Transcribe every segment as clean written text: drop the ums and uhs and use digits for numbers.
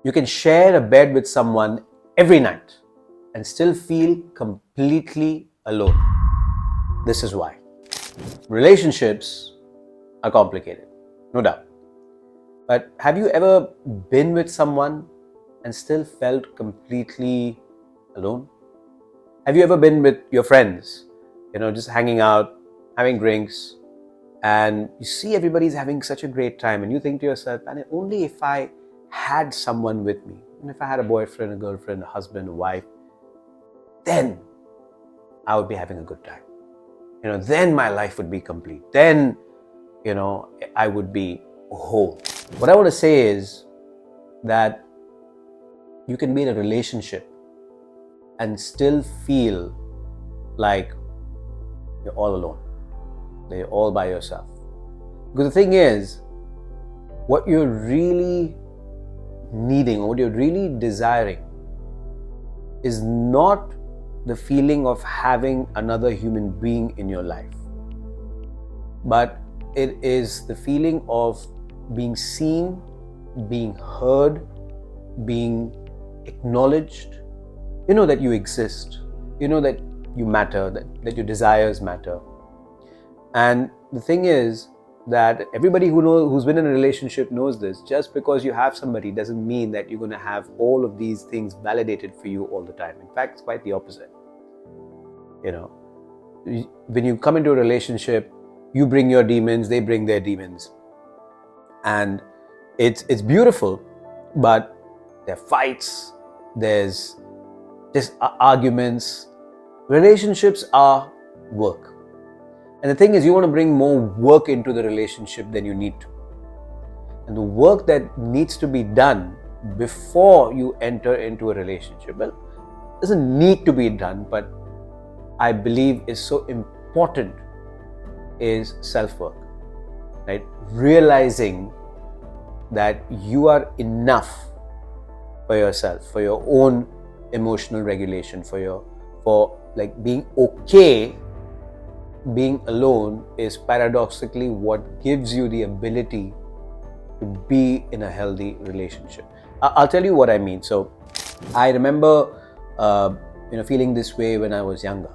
You can share a bed with someone every night and still feel completely alone. This is why. Relationships are complicated, no doubt. But have you ever been with someone and still felt completely alone? Have you ever been with your friends, just hanging out, having drinks, and you see everybody's having such a great time, and you think to yourself, man, only if I had someone with me, and if I had a boyfriend, a girlfriend, a husband, a wife, then I would be having a good time. Then my life would be complete. Then, I would be whole. What I want to say is that you can be in a relationship and still feel like you're all alone, that you're all by yourself. Because the thing is, what you're really needing, or what you're really desiring, is not the feeling of having another human being in your life, but it is the feeling of being seen, being heard, being acknowledged. That you exist, that you matter, that your desires matter. And the thing is that everybody who's been in a relationship knows this. Just because you have somebody doesn't mean that you're going to have all of these things validated for you all the time. In fact, it's quite the opposite. When you come into a relationship, you bring your demons, they bring their demons, and it's beautiful, but there are fights, there's just arguments. Relationships are work, and the thing is, you want to bring more work into the relationship than you need to. And the work that needs to be done before you enter into a relationship, well, doesn't need to be done, but I believe is so important, is self-work, right? Realizing that you are enough for yourself, for your own emotional regulation, for being okay. Being alone is paradoxically what gives you the ability to be in a healthy relationship. I'll tell you what I mean. So I remember feeling this way when I was younger.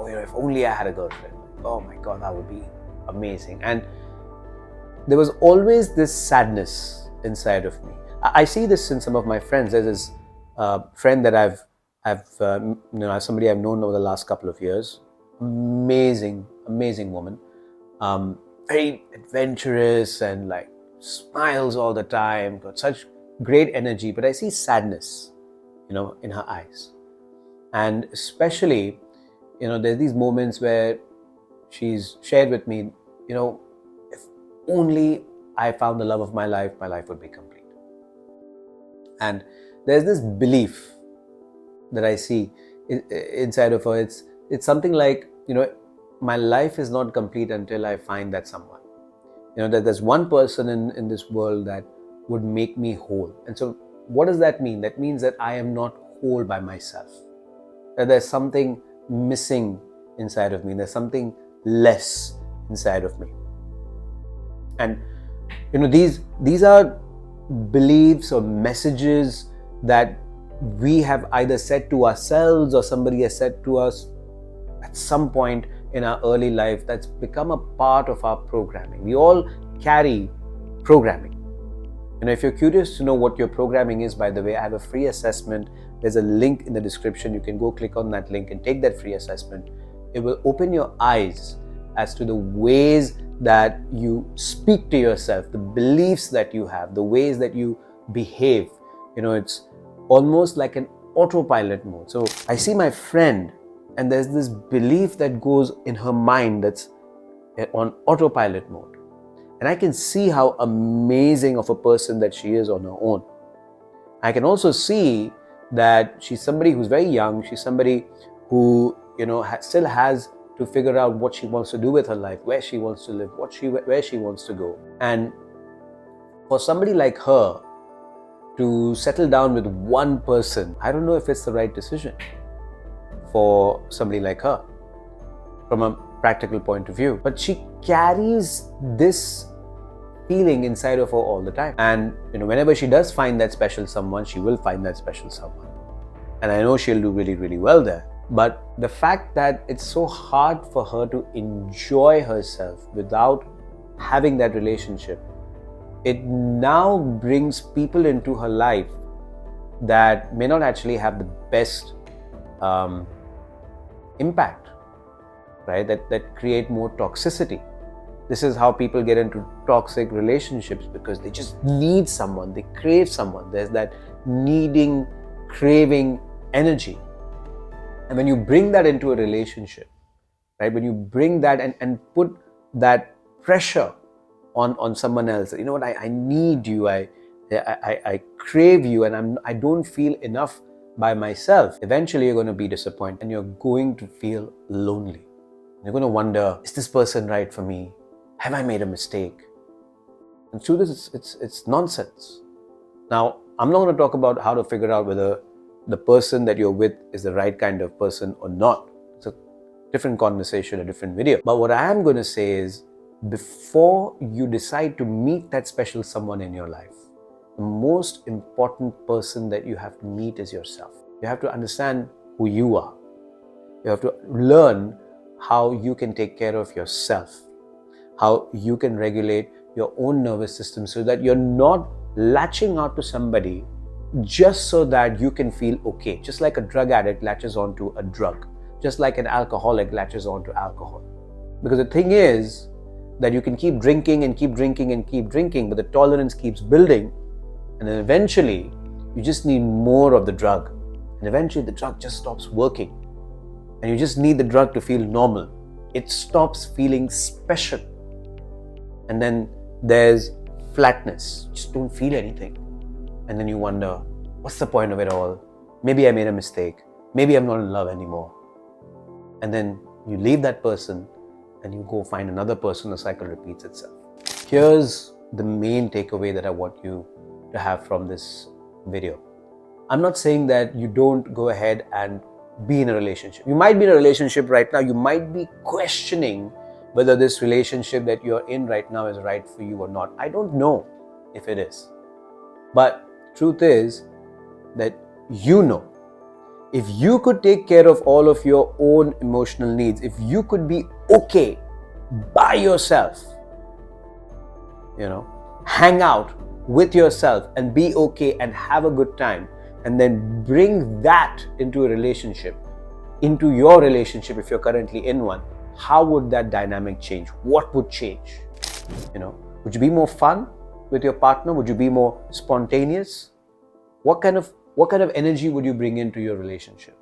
If only I had a girlfriend. Oh my God, that would be amazing. And there was always this sadness inside of me. I see this in some of my friends. There's this friend that I've somebody I've known over the last couple of years. Amazing woman. Very adventurous and smiles all the time. Got such great energy, but I see sadness, in her eyes. And especially, there's these moments where she's shared with me, if only I found the love of my life would be complete. And there's this belief that I see inside of her. It's something like, my life is not complete until I find that someone. That there's one person in this world that would make me whole. And so what does that mean? That means that I am not whole by myself. That there's something missing inside of me. There's something less inside of me. And these are beliefs or messages that we have either said to ourselves or somebody has said to us at some point in our early life. That's become a part of our programming. We all carry programming. If you're curious to know what your programming is, by the way, I have a free assessment. There's a link in the description. You can go click on that link and take that free assessment. It will open your eyes as to the ways that you speak to yourself, the beliefs that you have, the ways that you behave. It's almost like an autopilot mode. So I see my friend, and there's this belief that goes in her mind that's on autopilot mode. And I can see how amazing of a person that she is on her own. I can also see that she's somebody who's very young. She's somebody who, still has to figure out what she wants to do with her life, where she wants to live, where she wants to go. And for somebody like her to settle down with one person, I don't know if it's the right decision for somebody like her from a practical point of view. But she carries this feeling inside of her all the time. And whenever she does find that special someone, she will find that special someone. And I know she'll do really, really well there. But the fact that it's so hard for her to enjoy herself without having that relationship, it now brings people into her life that may not actually have the best impact, right? That create more toxicity. This is how people get into toxic relationships, because they just need someone, they crave someone. There's that needing, craving energy. And when you bring that into a relationship, right, when you bring that and put that pressure on someone else, you know what, I need you, I crave you, and I don't feel enough by myself, eventually you're going to be disappointed and you're going to feel lonely. You're going to wonder, is this person right for me? Have I made a mistake? And through this, it's nonsense. Now, I'm not going to talk about how to figure out whether the person that you're with is the right kind of person or not. It's a different conversation, a different video. But what I am going to say is, before you decide to meet that special someone in your life, the most important person that you have to meet is yourself. You have to understand who you are. You have to learn how you can take care of yourself, how you can regulate your own nervous system, so that you're not latching out to somebody just so that you can feel okay. Just like a drug addict latches onto a drug, just like an alcoholic latches onto alcohol. Because the thing is that you can keep drinking and keep drinking and keep drinking, but the tolerance keeps building, and then eventually you just need more of the drug, and eventually the drug just stops working, and you just need the drug to feel normal. It stops feeling special, and then there's flatness. You just don't feel anything. And then you wonder, what's the point of it all? Maybe I made a mistake. Maybe I'm not in love anymore. And then you leave that person and you go find another person. The cycle repeats itself. Here's the main takeaway that I want you to have from this video. I'm not saying that you don't go ahead and be in a relationship. You might be in a relationship right now. You might be questioning whether this relationship that you're in right now is right for you or not. I don't know if it is. But truth is that if you could take care of all of your own emotional needs, if you could be okay by yourself, hang out with yourself and be okay and have a good time, and then bring that into a relationship, into your relationship if you're currently in one, how would that dynamic change? What would change? Would you be more fun with your partner? Would you be more spontaneous? What kind of energy would you bring into your relationship?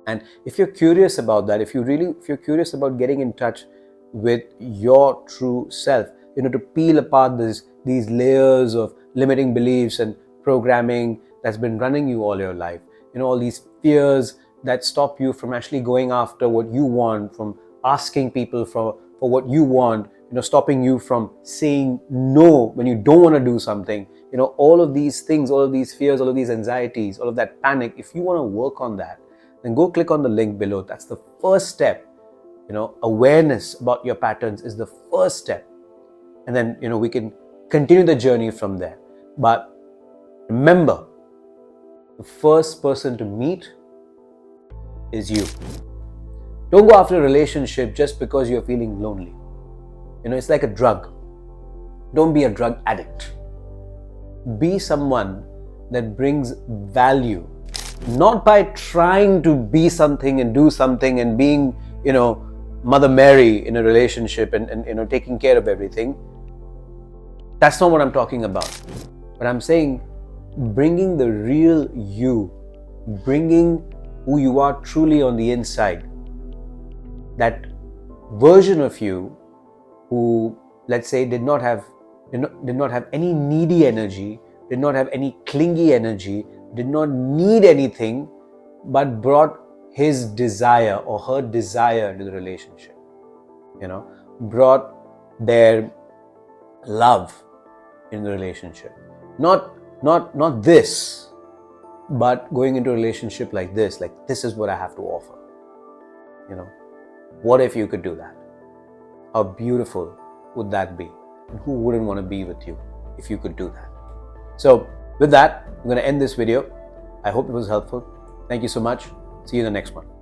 And if you're curious about that, if you're curious about getting in touch with your true self, to peel apart these layers of limiting beliefs and programming that's been running you all your life, all these fears that stop you from actually going after what you want, from asking people for what you want, stopping you from saying no when you don't want to do something, all of these things, all of these fears, all of these anxieties, all of that panic. If you want to work on that, then go click on the link below. That's the first step. Awareness about your patterns is the first step. And then, we can continue the journey from there. But remember, the first person to meet is you. Don't go after a relationship just because you're feeling lonely. It's like a drug. Don't be a drug addict. Be someone that brings value, not by trying to be something and do something and being, Mother Mary in a relationship and taking care of everything. That's not what I'm talking about. But I'm saying bringing the real you, bringing who you are truly on the inside, that version of you who, let's say, did not have any needy energy, did not have any clingy energy, did not need anything, but brought his desire or her desire into the relationship. Brought their love in the relationship. Not this, but going into a relationship like this is what I have to offer. What if you could do that? How beautiful would that be? And who wouldn't want to be with you if you could do that? So with that, I'm going to end this video. I hope it was helpful. Thank you so much. See you in the next one.